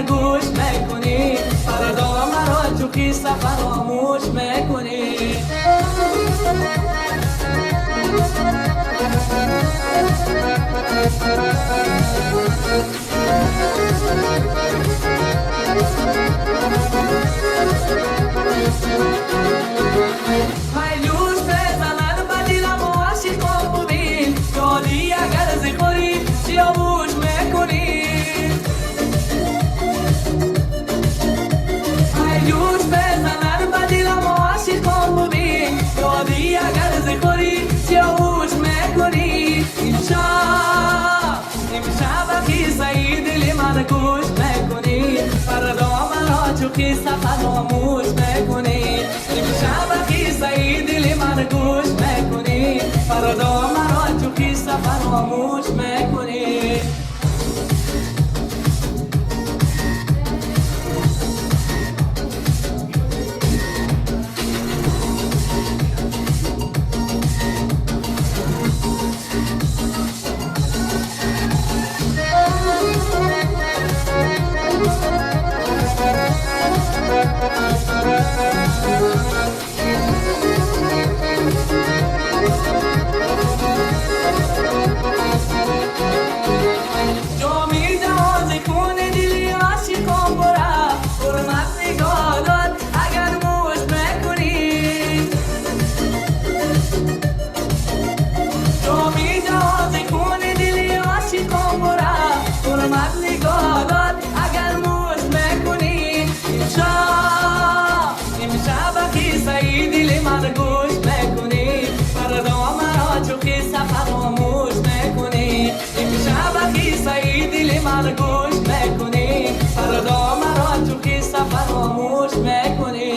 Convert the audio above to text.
گوش میکنی، فردا مرا تو قصه فراموش میکنی. پیلوش بزنن به دلم و عاشقم ببین، یادی اگر زخوری سیاوش میکنی. پیلوش بزنن به دلم و عاشقم ببین، یادی اگر زخوری سیاوش میکنی. امشب قصه دل من گوش میکنی، فردا مرا چو قصه فراموش میکنی. امشب قصه دل من گوش میکنی، فردا مرا چو قصه فراموش میکنی. جامی جواز خون دلی عاشقم برا، حرمت نگاه دار اگر موش میکنی. جامی جواز خون دلی عاشقم برا، حرمت نگاه دار اگر موش میکنی. امشب قصه دل من گوش میکنی، فردا مرا چو قصه فراموش میکنی. امشب قصه دل من گوش میکنی، فردا مرا چو قصه فراموش میکنی.